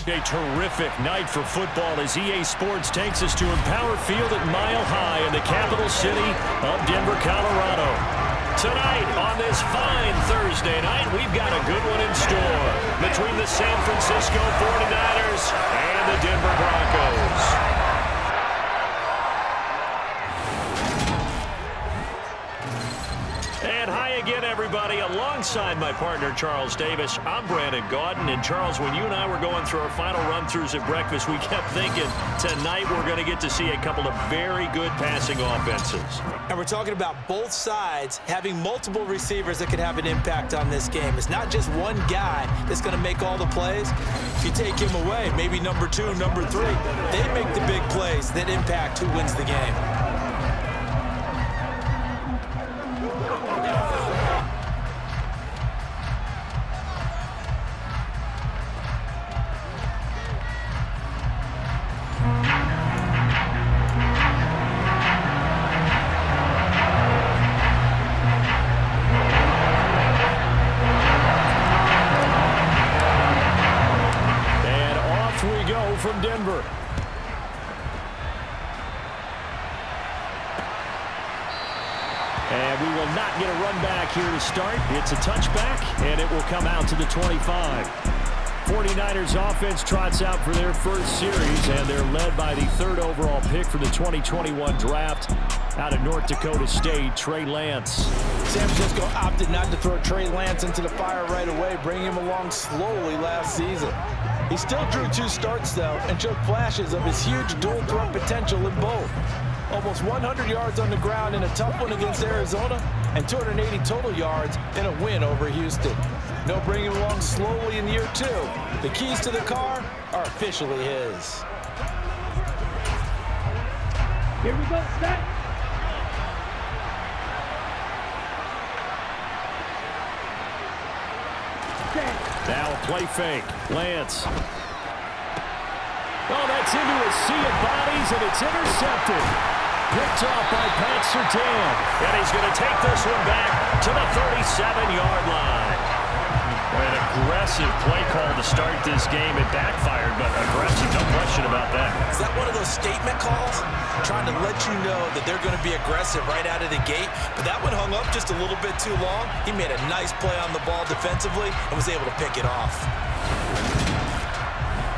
A terrific night for football as EA Sports takes us to Empower Field at Mile High in the capital city of Denver, Colorado. Tonight, on this fine Thursday night, we've got a good one in store between the San Francisco 49ers and the Denver Broncos. And hi again, everybody. Alongside my partner, Charles Davis, I'm Brandon Gaudin. And, Charles, when you and I were going through our final run-throughs at breakfast, we kept thinking tonight we're going to get to see a couple of very good passing offenses. And we're talking about both sides having multiple receivers that could have an impact on this game. It's not just one guy that's going to make all the plays. If you take him away, maybe number 2, number 3, they make the big plays that impact who wins the game. From Denver. And we will not get a run back here to start. It's a touchback, and it will come out to the 25. 49ers offense trots out for their first series, and they're led by the 3rd overall pick for the 2021 draft out of North Dakota State, Trey Lance. San Francisco opted not to throw Trey Lance into the fire right away, bringing him along slowly last season. He still drew 2 starts, though, and showed flashes of his huge dual-threat potential in both. Almost 100 yards on the ground in a tough one against Arizona, and 280 total yards in a win over Houston. No bringing him along slowly in year 2. The keys to the car are officially his. Here we go, set. Now a play fake. Lance. Oh, that's into a sea of bodies, and it's intercepted. Picked off by Pat Surtain. And he's going to take this one back to the 37-yard line. An aggressive play call to start this game. It backfired, but aggressive, no question about that. Is that one of those statement calls? Trying to let you know that they're going to be aggressive right out of the gate. But that one hung up just a little bit too long. He made a nice play on the ball defensively and was able to pick it off.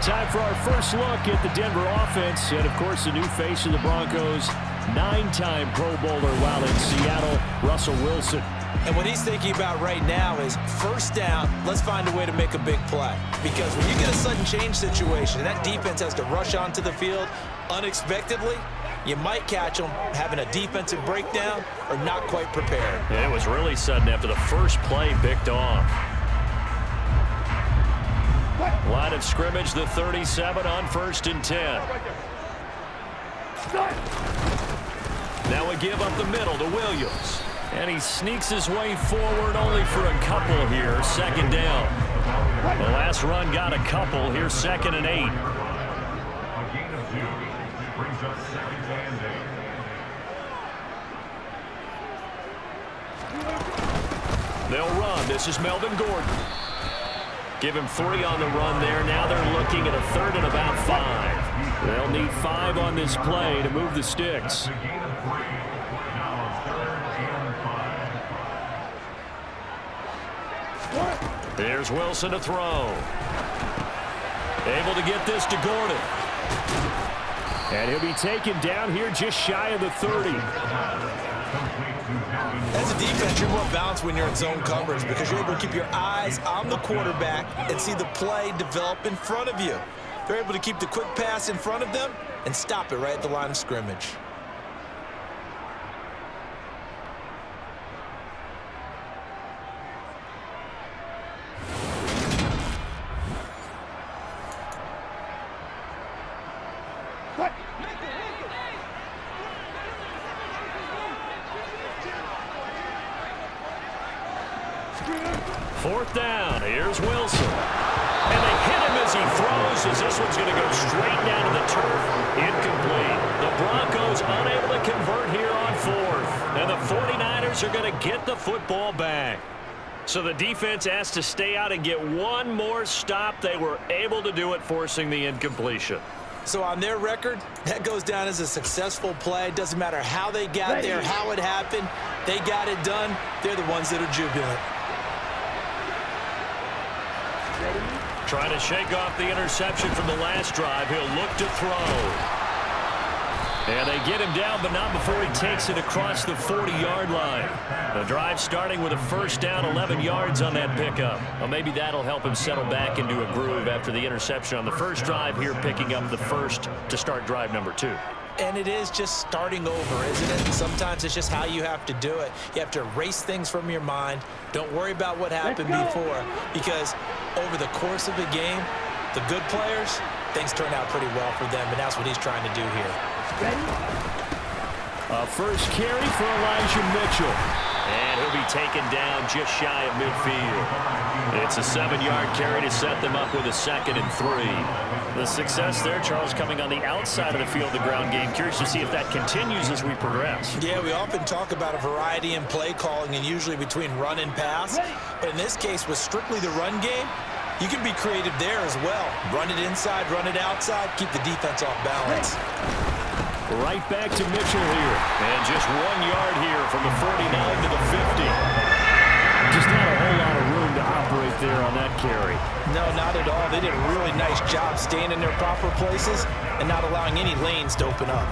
Time for our first look at the Denver offense. And, of course, the new face of the Broncos, 9-time Pro Bowler while in Seattle, Russell Wilson. And what he's thinking about right now is first down, let's find a way to make a big play. Because when you get a sudden change situation, and that defense has to rush onto the field unexpectedly, you might catch them having a defensive breakdown or not quite prepared. And it was really sudden after the first play picked off. Line of scrimmage, the 37 on 1st and 10. Now a give up the middle to Williams. And he sneaks his way forward only for a couple here. 2nd down. The last run got a couple. Here's 2nd and 8. They'll run. This is Melvin Gordon. Give him 3 on the run there. Now they're looking at a 3rd and about 5. They'll need 5 on this play to move the sticks. Here's Wilson to throw. Able to get this to Gordon. And he'll be taken down here just shy of the 30. As a defense, you're more balanced when you're in zone coverage because you're able to keep your eyes on the quarterback and see the play develop in front of you. They're able to keep the quick pass in front of them and stop it right at the line of scrimmage. Fourth down. Here's Wilson. And they hit him as he throws, as this one's going to go straight down to the turf. Incomplete. The Broncos unable to convert here on 4th. And the 49ers are going to get the football back. So the defense has to stay out and get one more stop. They were able to do it, forcing the incompletion. So on their record, that goes down as a successful play. Doesn't matter how they got there, how it happened. They got it done. They're the ones that are jubilant. Trying to shake off the interception from the last drive. He'll look to throw. And they get him down, but not before he takes it across the 40-yard line. The drive starting with a first down, 11 yards on that pickup. Well, maybe that'll help him settle back into a groove after the interception on the first drive here, picking up the first to start drive number 2. And it is just starting over, isn't it? Sometimes it's just how you have to do it. You have to erase things from your mind. Don't worry about what happened before, because over the course of a game, the good players, things turn out pretty well for them, and that's what he's trying to do here. A first carry for Elijah Mitchell. And he'll be taken down just shy of midfield. It's a 7-yard carry to set them up with a 2nd and 3. The success there, Charles, coming on the outside of the field, the ground game. Curious to see if that continues as we progress. Yeah, we often talk about a variety in play calling and usually between run and pass. But in this case, with strictly the run game, you can be creative there as well. Run it inside, run it outside, keep the defense off balance. Right back to Mitchell here. And just 1 yard here from the 49 to the 50. Just not a whole lot of room to operate there on that carry. No, not at all. They did a really nice job staying in their proper places and not allowing any lanes to open up.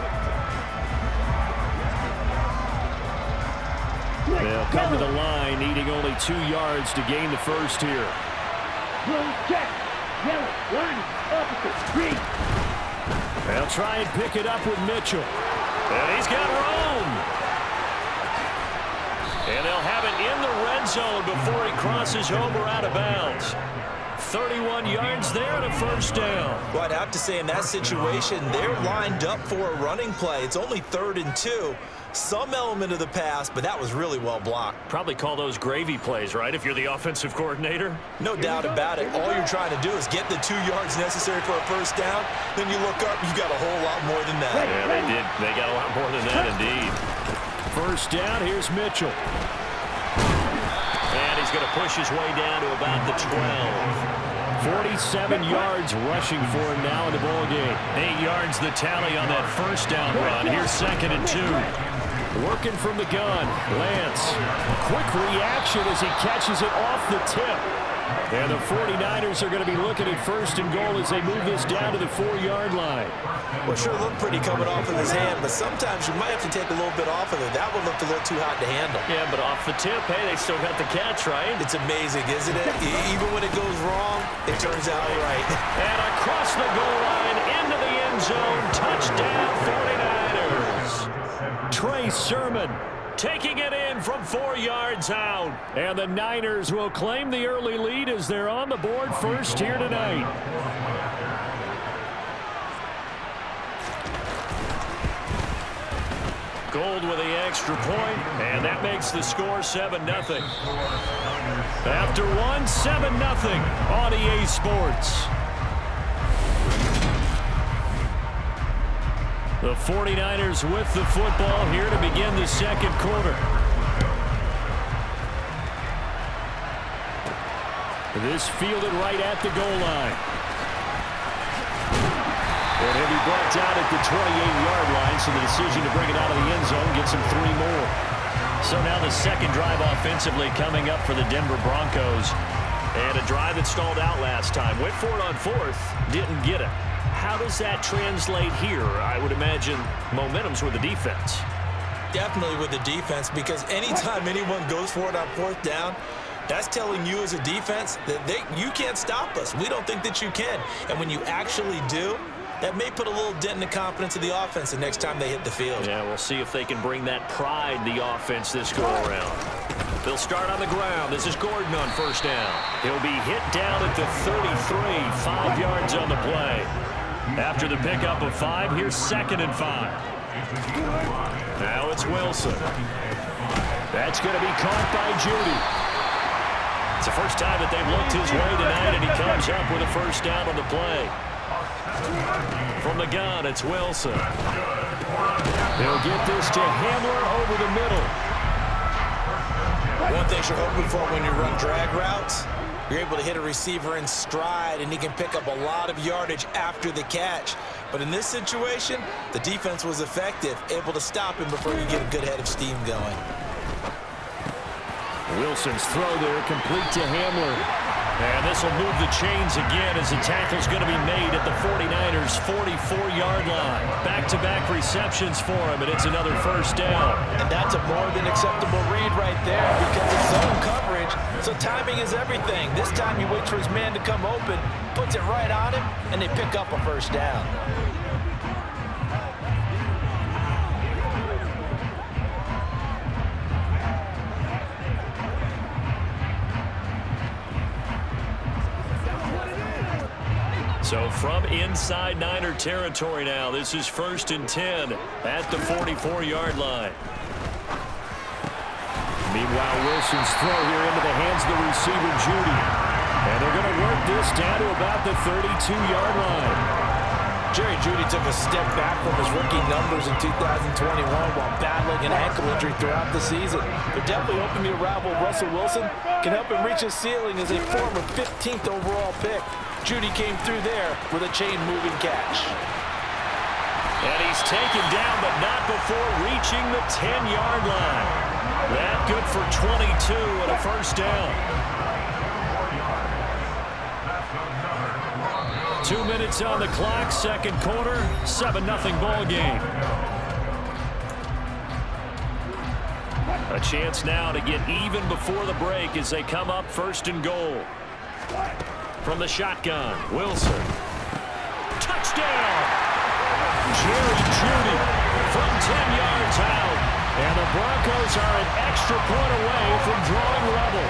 They'll come to the line, needing only 2 yards to gain the first here. Check. Yellow. Line. Opposite. Green. They'll try and pick it up with Mitchell. And he's got room. And they'll have it in the red zone before he crosses over out of bounds. 31 yards there and a first down. Well, I'd have to say in that situation, they're lined up for a running play. It's only 3rd and 2. Some element of the pass, but that was really well blocked. Probably call those gravy plays, right, if you're the offensive coordinator? No doubt about it. All you're trying to do is get the 2 yards necessary for a first down. Then you look up, you got a whole lot more than that. Yeah, they did. They got a lot more than that, indeed. First down, here's Mitchell. And he's going to push his way down to about the 12. 47 yards rushing for him now in the ball game. 8 yards the tally on that first down run. Here's 2nd and 2. Working from the gun, Lance. Quick reaction as he catches it off the tip. And the 49ers are going to be looking at 1st and goal as they move this down to the 4-yard line. Well, sure looked pretty coming off of his hand, but sometimes you might have to take a little bit off of it. That one looked a little too hot to handle. Yeah, but off the tip, hey, they still got the catch, right? It's amazing, isn't it? Even when it goes wrong, it turns out right. And across the goal line, into the end zone, touchdown 49ers. Trey Sermon taking it in from 4 yards out. And the Niners will claim the early lead as they're on the board first here tonight. Gold with the extra point, and that makes the score 7-0. After one, 7-0 on EA Sports. The 49ers with the football here to begin the second quarter. This fielded right at the goal line. And he'll be brought down at the 28-yard line, so the decision to bring it out of the end zone gets him 3 more. So now the second drive offensively coming up for the Denver Broncos. And a drive that stalled out last time. Went for it on 4th, didn't get it. How does that translate here? I would imagine momentum's with the defense. Definitely with the defense, because anytime anyone goes for it on 4th down, that's telling you as a defense that you can't stop us. We don't think that you can. And when you actually do, that may put a little dent in the confidence of the offense the next time they hit the field. Yeah, we'll see if they can bring that pride in the offense this go-around. They'll start on the ground. This is Gordon on first down. He'll be hit down at the 33, 5 yards on the play. After the pickup of 5, here's 2nd and 5. Now it's Wilson. That's going to be caught by Judy. It's the first time that they've looked his way tonight, and he comes up with a first down on the play. From the gun, it's Wilson. He'll get this to Hamler over the middle. One thing you're hoping for when you run drag routes, you're able to hit a receiver in stride, and he can pick up a lot of yardage after the catch. But in this situation, the defense was effective, able to stop him before you get a good head of steam going. Wilson's throw there, complete to Hamler. And this will move the chains again as the tackle's going to be made at the 49ers' 44-yard line. Back-to-back receptions for him, and it's another first down. And that's a more than acceptable read right there because it's zone coverage, so timing is everything. This time he waits for his man to come open, puts it right on him, and they pick up a first down. So from inside Niner territory now, this is 1st and 10 at the 44-yard line. Meanwhile, Wilson's throw here into the hands of the receiver, Judy. And they're going to work this down to about the 32-yard line. Jerry Jeudy took a step back from his rookie numbers in 2021 while battling an ankle injury throughout the season. But definitely hoping the arrival of Russell Wilson can help him reach his ceiling as a former 15th overall pick. Jeudy came through there with a chain-moving catch. And he's taken down, but not before reaching the 10-yard line. That good for 22 and a first down. 2 minutes on the clock, second quarter, 7-0 ball game. A chance now to get even before the break as they come up 1st and goal. From the shotgun, Wilson. Touchdown! Jerry Jeudy from 10 yards out. And the Broncos are an extra point away from drawing level.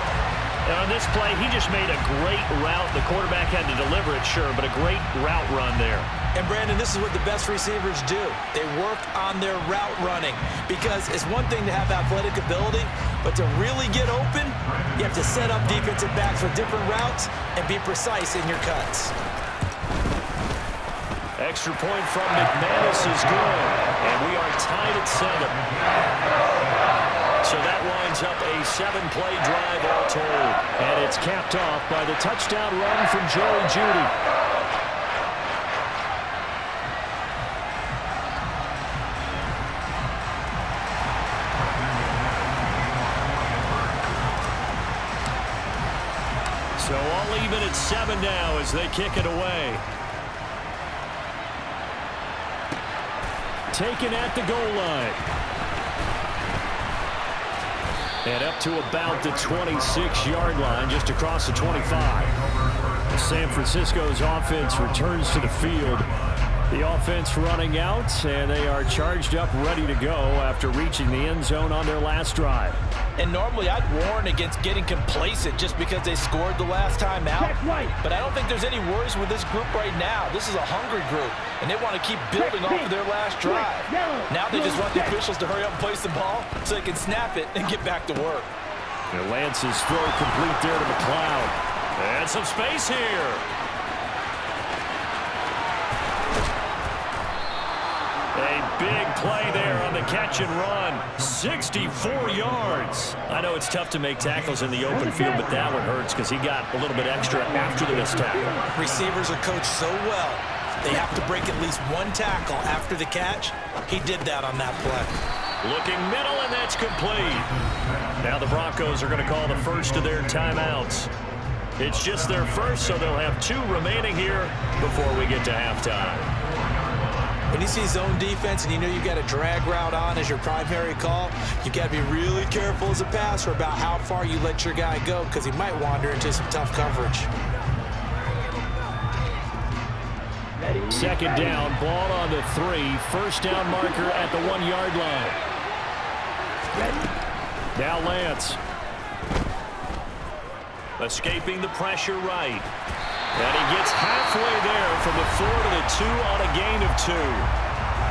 And on this play, he just made a great route. The quarterback had to deliver it, sure, but a great route run there. And, Brandon, this is what the best receivers do. They work on their route running because it's one thing to have athletic ability, but to really get open, you have to set up defensive backs with different routes and be precise in your cuts. Extra point from McManus is good, and we are tied at 7. So that winds up a 7-play drive all told. And it's capped off by the touchdown run from Jerry Jeudy. So all even at 7 now as they kick it away. Taken at the goal line. And up to about the 26-yard line, just across the 25. San Francisco's offense returns to the field. The offense running out, and they are charged up, ready to go after reaching the end zone on their last drive. And normally I'd warn against getting complacent just because they scored the last time out. But I don't think there's any worries with this group right now. This is a hungry group, and they want to keep building off of their last drive. Now they just want the officials to hurry up and place the ball so they can snap it and get back to work. And Lance's throw complete there to McLeod. And some space here. A big play there on the catch and run. 64 yards. I know it's tough to make tackles in the open field, but that one hurts because he got a little bit extra after the missed tackle. Receivers are coached so well, they have to break at least one tackle after the catch. He did that on that play. Looking middle, and that's complete. Now the Broncos are going to call the first of their timeouts. It's just their first, so they'll have 2 remaining here before we get to halftime. When you see zone defense and you know you've got a drag route on as your primary call, you've got to be really careful as a passer about how far you let your guy go because he might wander into some tough coverage. Second down, ball on the 3. First down marker at the 1-yard line. Now Lance. Escaping the pressure right. And he gets halfway there from the 4 to the 2 on a gain of 2.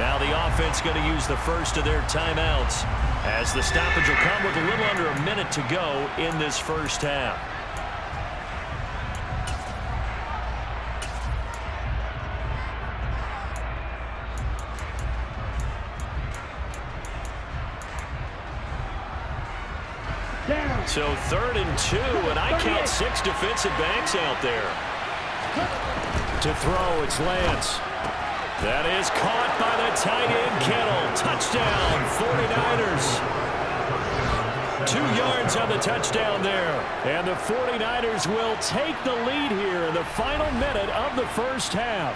Now the offense going to use the first of their timeouts as the stoppage will come with a little under a minute to go in this first half. Down. So 3rd and 2, and I count 6 defensive backs out there. To throw, it's Lance. That is caught by the tight end, Kittle. Touchdown, 49ers. 2 yards on the touchdown there. And the 49ers will take the lead here in the final minute of the first half.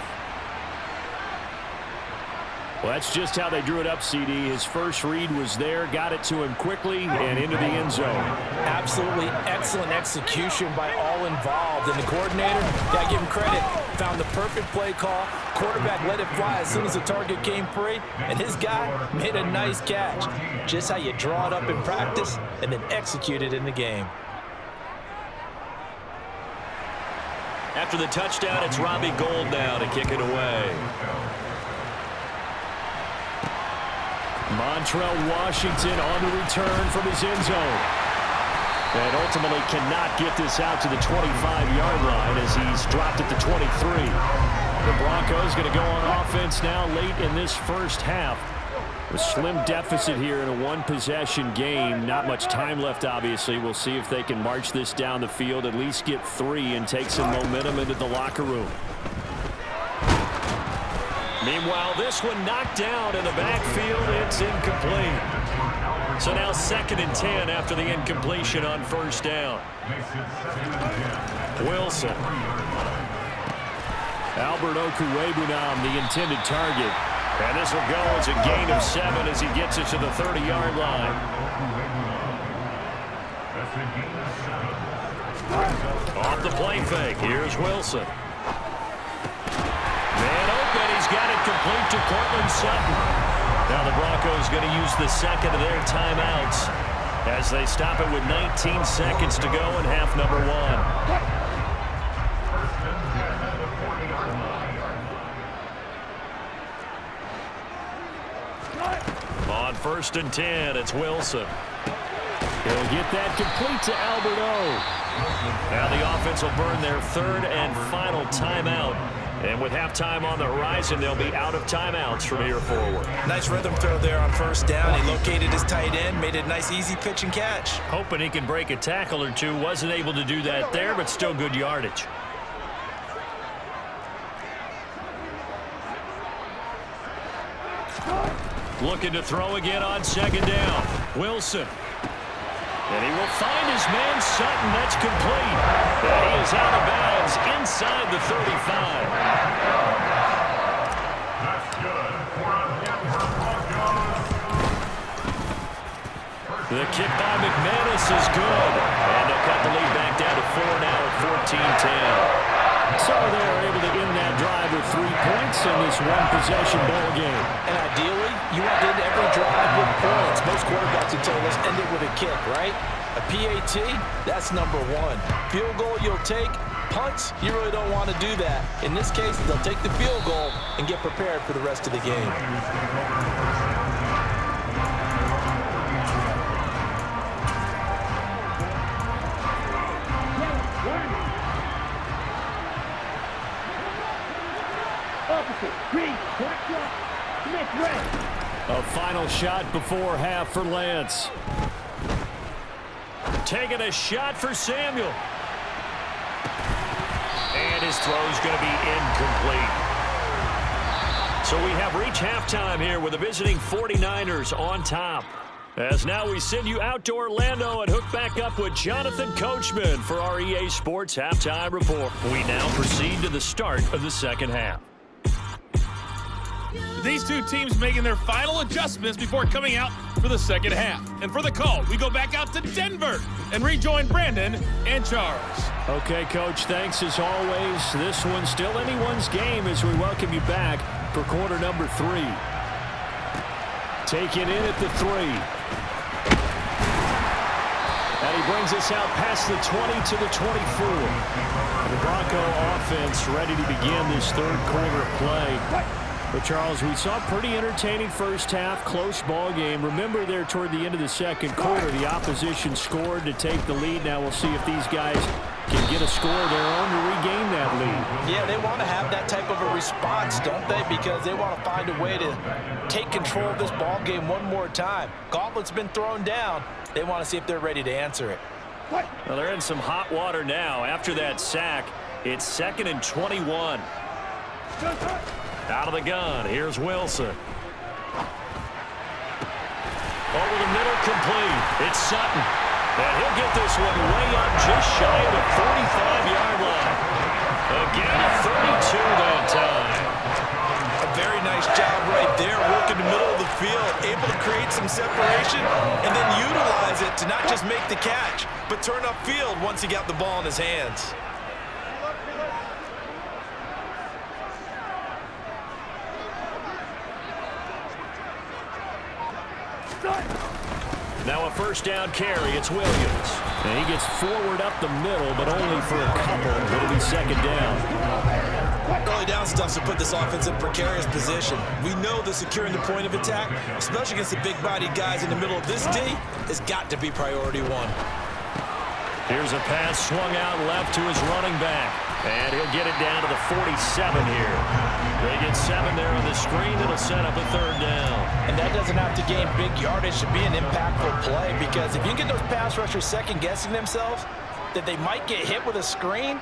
Well, that's just how they drew it up, CD. His first read was there, got it to him quickly, and into the end zone. Absolutely excellent execution by all involved. And the coordinator, got to give him credit, found the perfect play call. Quarterback let it fly as soon as the target came free, and his guy made a nice catch. Just how you draw it up in practice and then execute it in the game. After the touchdown, it's Robbie Gould now to kick it away. Montrell Washington on the return from his end zone. And ultimately cannot get this out to the 25-yard line as he's dropped at the 23. The Broncos going to go on offense now late in this first half. A slim deficit here in a one-possession game. Not much time left, obviously. We'll see if they can march this down the field, at least get 3 and take some momentum into the locker room. Meanwhile, this one knocked down in the backfield. It's incomplete. So now 2nd and 10 after the incompletion on first down. Wilson. Albert Okwuegbunam, the intended target. And this will go as a gain of 7 as he gets it to the 30-yard line. Off the play fake. Here's Wilson. Man open. He's got it complete to Cortland Sutton. Now the Broncos going to use the second of their timeouts as they stop it with 19 seconds to go in half number 1. On 1st and 10, it's Wilson. He'll get that complete to Albert O. Now the offense will burn their 3rd and final timeout. And with halftime on the horizon, they'll be out of timeouts from here forward. Nice rhythm throw there on first down. He located his tight end, made it a nice easy pitch and catch. Hoping he can break a tackle or two. Wasn't able to do that there, but still good yardage. Looking to throw again on 2nd down. Wilson. And he will find his man Sutton. That's complete. And he is out of bounds inside the 35. The kick by McManus is good. And they'll cut the lead back down to 4 now at 14-10. So they're able to end that drive with 3 points in this one-possession ball game. And ideally, you want to end every drive with points. Most quarterbacks would tell us end it with a kick, right? A PAT, that's number 1. Field goal you'll take. Punts, you really don't want to do that. In this case, they'll take the field goal and get prepared for the rest of the game. A final shot before half for Lance. Taking a shot for Samuel. And his throw's going to be incomplete. So we have reached halftime here with the visiting 49ers on top. As now we send you out to Orlando and hook back up with Jonathan Coachman for our EA Sports Halftime Report. We now proceed to the start of the second half. These two teams making their final adjustments before coming out for the second half. And for the call, we go back out to Denver and rejoin Brandon and Charles. Okay, Coach, thanks as always. This one's still anyone's game as we welcome you back for quarter number 3. Taken in at the 3. And he brings us out past the 20 to the 24. And the Bronco offense ready to begin this third quarter of play. But, Charles, we saw a pretty entertaining first half, close ball game. Remember there toward the end of the second quarter, the opposition scored to take the lead. Now we'll see if these guys can get a score of their own to regain that lead. Yeah, they want to have that type of a response, don't they? Because they want to find a way to take control of this ball game one more time. Gauntlet's been thrown down. They want to see if they're ready to answer it. Well, they're in some hot water now. After that sack, it's 2nd and 21. Out of the gun, here's Wilson. Over the middle, complete. It's Sutton. And he'll get this one way up just shy of the 45-yard line. A gain of 32 that time. A very nice job right there, working the middle of the field, able to create some separation and then utilize it to not just make the catch, but turn upfield once he got the ball in his hands. Now a first down carry, it's Williams. And he gets forward up the middle, but only for a couple. It'll be 2nd down. Early down stuff to put this offense in a precarious position. We know that securing the point of attack, especially against the big-bodied guys in the middle of this D, has got to be priority one. Here's a pass swung out left to his running back. And he'll get it down to the 47 here. They get 7 there on the screen. It'll set up a 3rd down. And that doesn't have to gain big yardage to be an impactful play, because if you can get those pass rushers second-guessing themselves that they might get hit with a screen,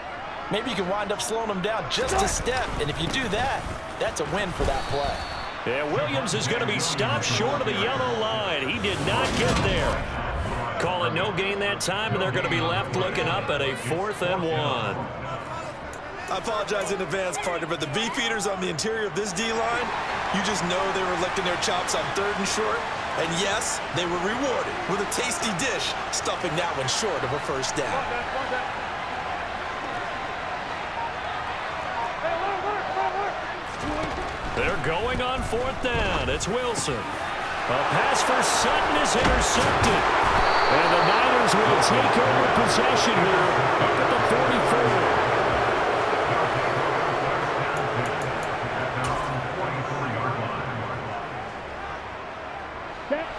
maybe you can wind up slowing them down just a step. And if you do that, that's a win for that play. Yeah, Williams is going to be stopped short of the yellow line. He did not get there. Call it no gain that time, and they're going to be left looking up at a 4th and 1. I apologize in advance, partner, but the beefeaters on the interior of this D-line, you just know they were licking their chops on 3rd and short. And yes, they were rewarded with a tasty dish, stuffing that one short of a first down. They're going on 4th down. It's Wilson. A pass for Sutton is intercepted. And the Niners will take over possession here up at the 44.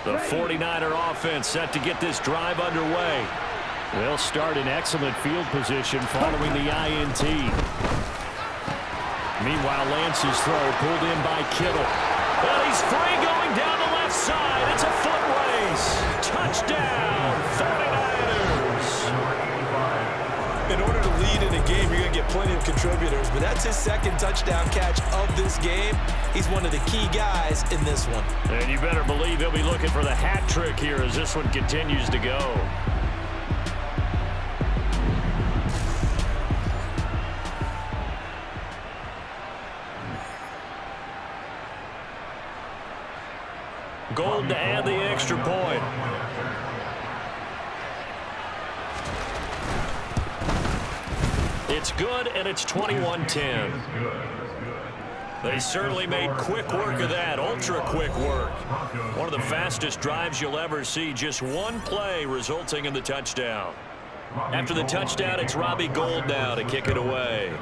The 49er offense set to get this drive underway. They'll start in excellent field position following the INT. Meanwhile, Lance's throw pulled in by Kittle. Well, he's free going down the left side. It's a foot race. Touchdown, 49ers. In order to lead in a game, you're going to get plenty of contributors, but that's his 2nd touchdown catch of this game. He's one of the key guys in this one. And you better believe he'll be looking for the hat trick here as this one continues to go. Gold to add the extra point. It's good, and it's 21-10. They certainly made quick work of that, ultra-quick work. One of the fastest drives you'll ever see, just one play resulting in the touchdown. After the touchdown, it's Robbie Gould now to kick it away.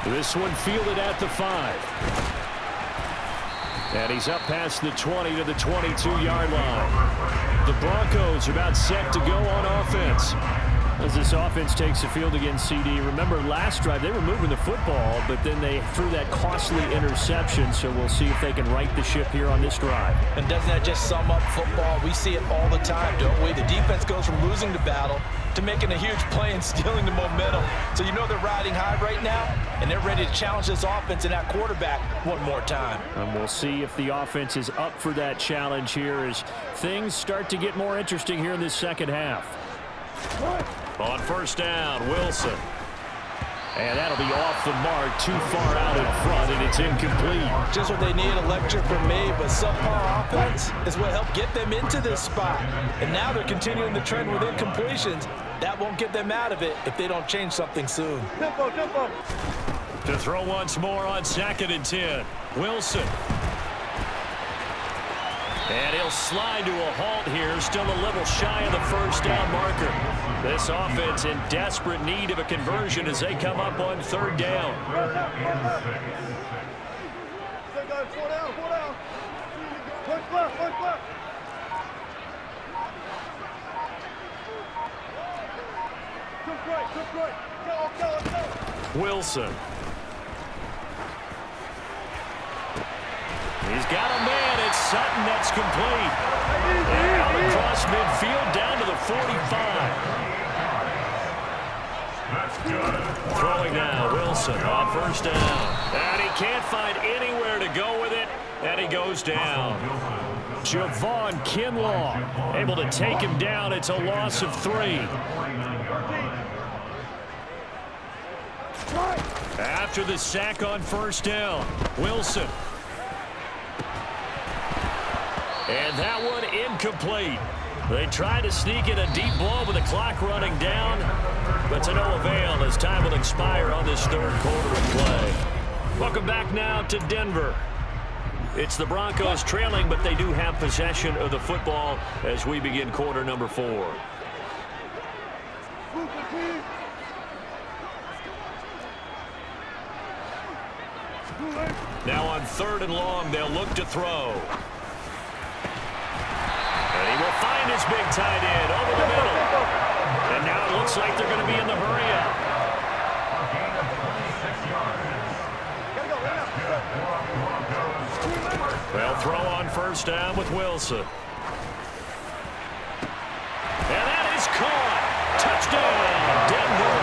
This one fielded at the 5. And he's up past the 20 to the 22-yard line. The Broncos are about set to go on offense. As this offense takes the field against CD. Remember, last drive, they were moving the football, but then they threw that costly interception, so we'll see if they can right the ship here on this drive. And doesn't that just sum up football? We see it all the time, don't we? The defense goes from losing the battle to making a huge play and stealing the momentum. So you know they're riding high right now, and they're ready to challenge this offense and that quarterback one more time. And we'll see if the offense is up for that challenge here as things start to get more interesting here in this 2nd half. On first down, Wilson. And that'll be off the mark, too far out in front, and it's incomplete. Just what they need, a lecture from me, but subpar offense is what helped get them into this spot. And now they're continuing the trend with incompletions. That won't get them out of it if they don't change something soon. Tempo. To throw once more on 2nd and 10. Wilson. And he'll slide to a halt here, still a little shy of the first down marker. This offense in desperate need of a conversion as they come up on 3rd down. Four down. Push left. Took right. Go. Wilson. He's got a man. It's Sutton. That's complete. And out across midfield down to the 45. Throwing now, Wilson on first down. And he can't find anywhere to go with it, and he goes down. Javon Kinlaw able to take him down. It's a loss of 3. After the sack on first down, Wilson. And that one incomplete. They try to sneak in a deep blow with the clock running down, but to no avail as time will expire on this third quarter of play. Welcome back now to Denver. It's the Broncos trailing, but they do have possession of the football as we begin quarter number 4. Now on 3rd and long, they'll look to throw. And he will find his big tight end over the middle. And now it looks like they're going to be in the hurry-up. They'll throw on first down with Wilson. And that is caught. Touchdown, Denver.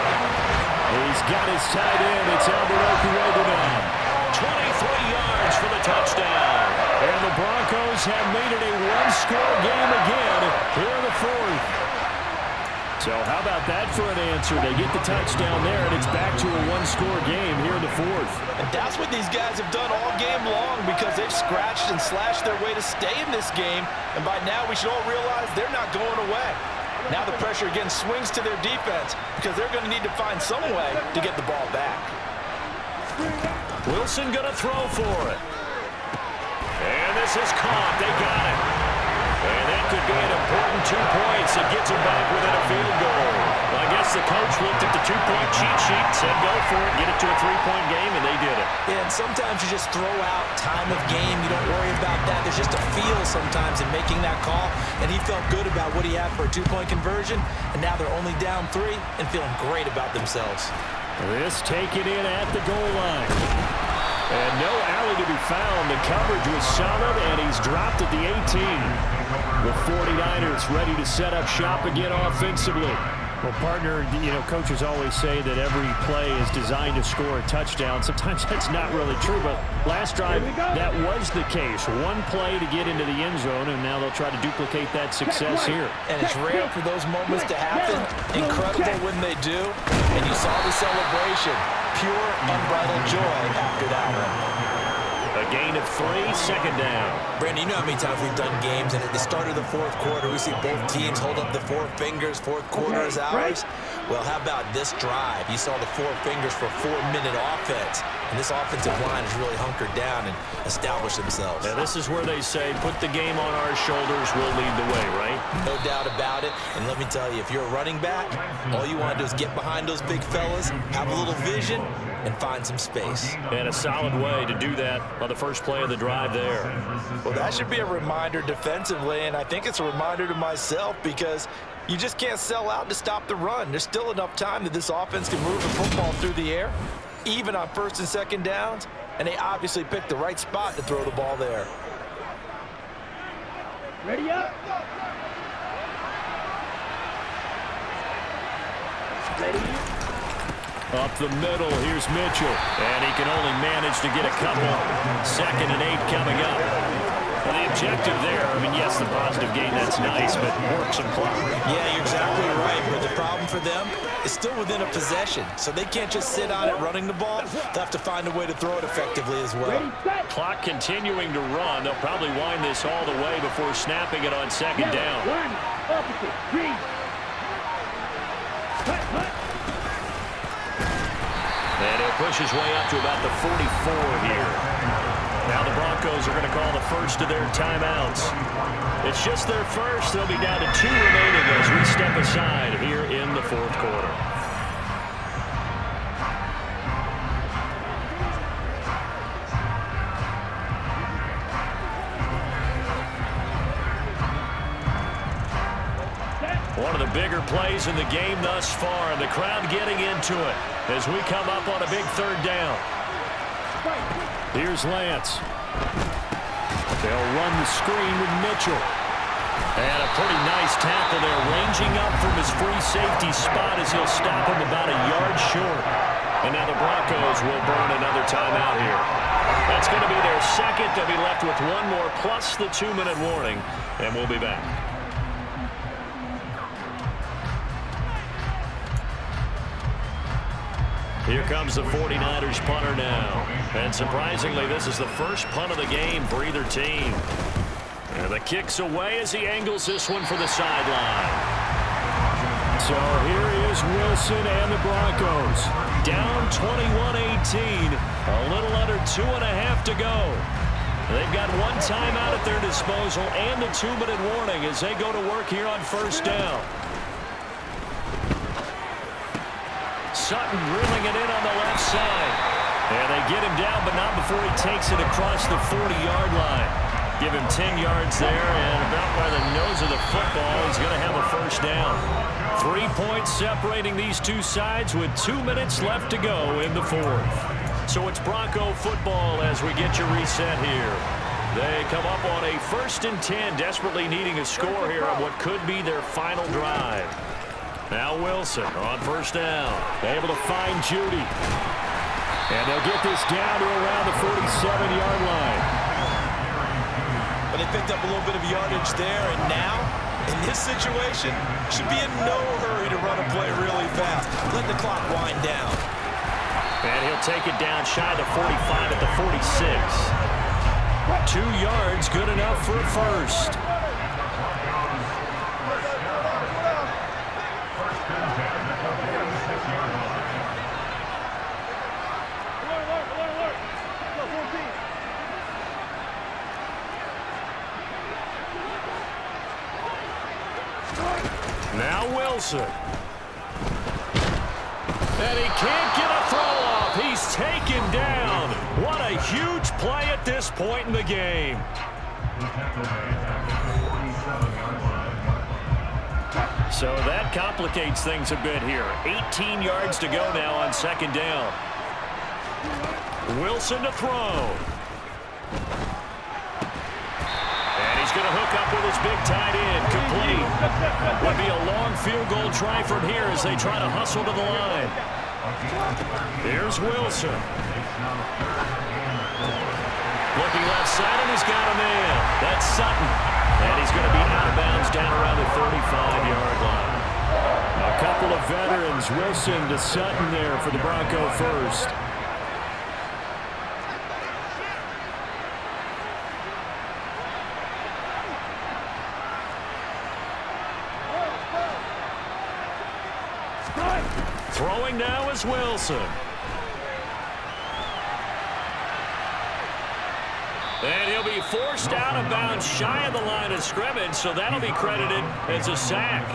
He's got his tight end. It's Alberto now. 23 yards for the touchdown. And the Broncos have made it a one-score game again here in the 4th. So how about that for an answer? They get the touchdown there, and it's back to a one-score game here in the 4th. And that's what these guys have done all game long because they've scratched and slashed their way to stay in this game. And by now we should all realize they're not going away. Now the pressure again swings to their defense because they're going to need to find some way to get the ball back. Wilson going to throw for it. And this is caught. They got it. And that could be an important 2 points. It gets them back within a field goal. Well, I guess the coach looked at the 2-point cheat sheet, said go for it, get it to a 3-point game, and they did it. Yeah, and sometimes you just throw out time of game. You don't worry about that. There's just a feel sometimes in making that call, and he felt good about what he had for a 2-point conversion, and now they're only down 3 and feeling great about themselves. This taken in at the goal line. And no alley to be found. The coverage was solid, and he's dropped at the 18. The 49ers ready to set up shop again offensively. Well, partner, coaches always say that every play is designed to score a touchdown. Sometimes that's not really true, but last drive, that was the case. One play to get into the end zone, and now they'll try to duplicate that success here. And it's rare for those moments to happen. Incredible when they do. And you saw the celebration. Pure, unbridled joy after that one. A gain of 3, 2nd down. Brandon, you know how many times we've done games, and at the start of the 4th quarter, we see both teams hold up the 4 fingers, 4th quarter is ours. Well, how about this drive? You saw the 4 fingers for 4-minute offense, and this offensive line has really hunkered down and established themselves. Now, this is where they say, put the game on our shoulders, we'll lead the way, right? No doubt about it, and let me tell you, if you're a running back, all you want to do is get behind those big fellas, have a little vision, and find some space. And a solid way to do that on the first play of the drive there. Well, that should be a reminder defensively, and I think it's a reminder to myself because you just can't sell out to stop the run. There's still enough time that this offense can move the football through the air, even on 1st and 2nd downs, and they obviously picked the right spot to throw the ball there. Ready up. Ready. Up the middle, here's Mitchell. And he can only manage to get a couple. 2nd and 8 coming up. Well, the objective there, yes, the positive gain, that's nice, but work some clock. Yeah, you're exactly right, but the problem for them is still within a possession, so they can't just sit on it running the ball. They'll have to find a way to throw it effectively as well. Clock continuing to run. They'll probably wind this all the way before snapping it on 2nd down. And he'll push his way up to about the 44 here. Now the Broncos are going to call the first of their timeouts. It's just their first. They'll be down to 2 remaining as we step aside here in the 4th quarter. One of the bigger plays in the game thus far, and the crowd getting into it as we come up on a big 3rd down. Here's Lance. They'll run the screen with Mitchell. And a pretty nice tackle there, ranging up from his free safety spot as he'll stop him about a yard short. And now the Broncos will burn another timeout here. That's going to be their second. They'll be left with one more plus the 2-minute warning, and we'll be back. Here comes the 49ers punter now. And surprisingly, this is the first punt of the game for either team. And the kick's away as he angles this one for the sideline. So here is Wilson and the Broncos. Down 21-18. A little under 2.5 to go. They've got one timeout at their disposal and a 2-minute warning as they go to work here on first down. Sutton drilling it in on the left side. And they get him down, but not before he takes it across the 40-yard line. Give him 10 yards there, and about by the nose of the football, he's going to have a first down. 3 points separating these two sides with 2 minutes left to go in the fourth. So it's Bronco football as we get you reset here. They come up on a 1st and 10, desperately needing a score here on what could be their final drive. Now Wilson on first down, able to find Judy. And they'll get this down to around the 47-yard line. But they picked up a little bit of yardage there, and now, in this situation, should be in no hurry to run a play really fast. Let the clock wind down. And he'll take it down shy of 45 at the 46. 2 yards, good enough for a first. Now Wilson. And he can't get a throw off. He's taken down. What a huge play at this point in the game. So that complicates things a bit here. 18 yards to go now on second down. Wilson to throw. He's going to hook up with his big tight end, complete. Would be a long field goal try from here as they try to hustle to the line. Here's Wilson. Looking left side, and he's got a man. That's Sutton. And he's going to be out of bounds down around the 35-yard line. A couple of veterans, Wilson to Sutton there for the Bronco first. Throwing now is Wilson. And he'll be forced out of bounds shy of the line of scrimmage, so that'll be credited as a sack.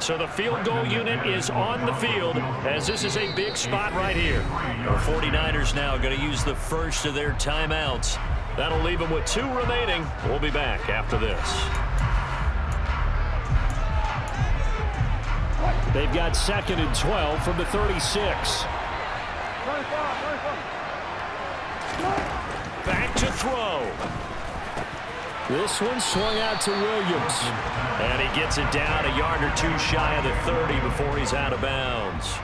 So the field goal unit is on the field as this is a big spot right here. The 49ers now going to use the first of their timeouts. That'll leave them with 2 remaining. We'll be back after this. They've got 2nd and 12 from the 36. Back to throw. This one swung out to Williams. And he gets it down a yard or 2 shy of the 30 before he's out of bounds.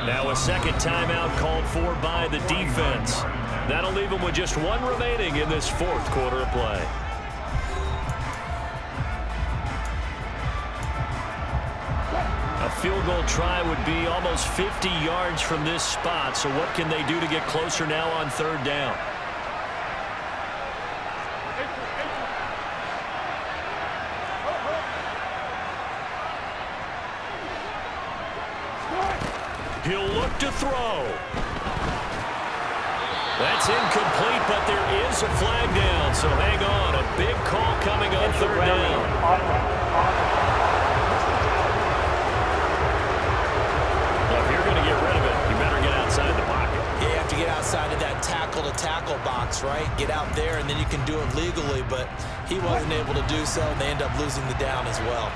Now a second timeout called for by the defense. That'll leave them with just 1 remaining in this 4th quarter of play. A field goal try would be almost 50 yards from this spot. So what can they do to get closer now on 3rd down? He'll look to throw. That's incomplete, but there is a flag down. So hang on. A big call coming on 3rd down. Outside of that tackle-to-tackle box, right? Get out there, and then you can do it legally, but he wasn't able to do so, and they end up losing the down as well.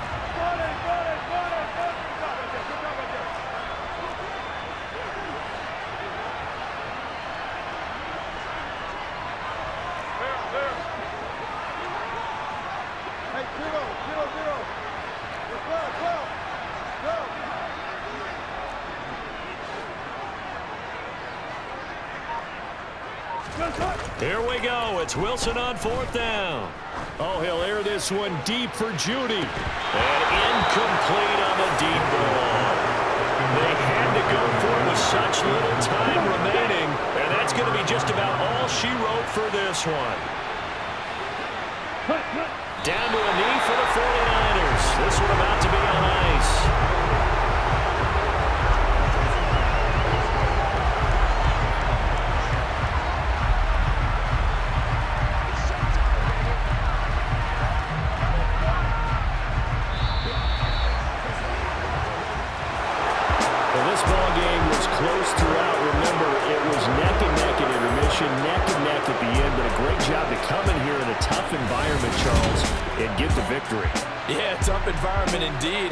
Here we go. It's Wilson on 4th down. Oh, he'll air this one deep for Judy. And incomplete on the deep ball. They had to go for it with such little time remaining. And that's going to be just about all she wrote for this one. Down to a knee for the 49ers. This one about to be on ice. This ball game was close throughout. Remember, it was neck and neck at intermission, neck and neck at the end, but a great job to come in here in a tough environment, Charles, and get the victory. Yeah, tough environment indeed.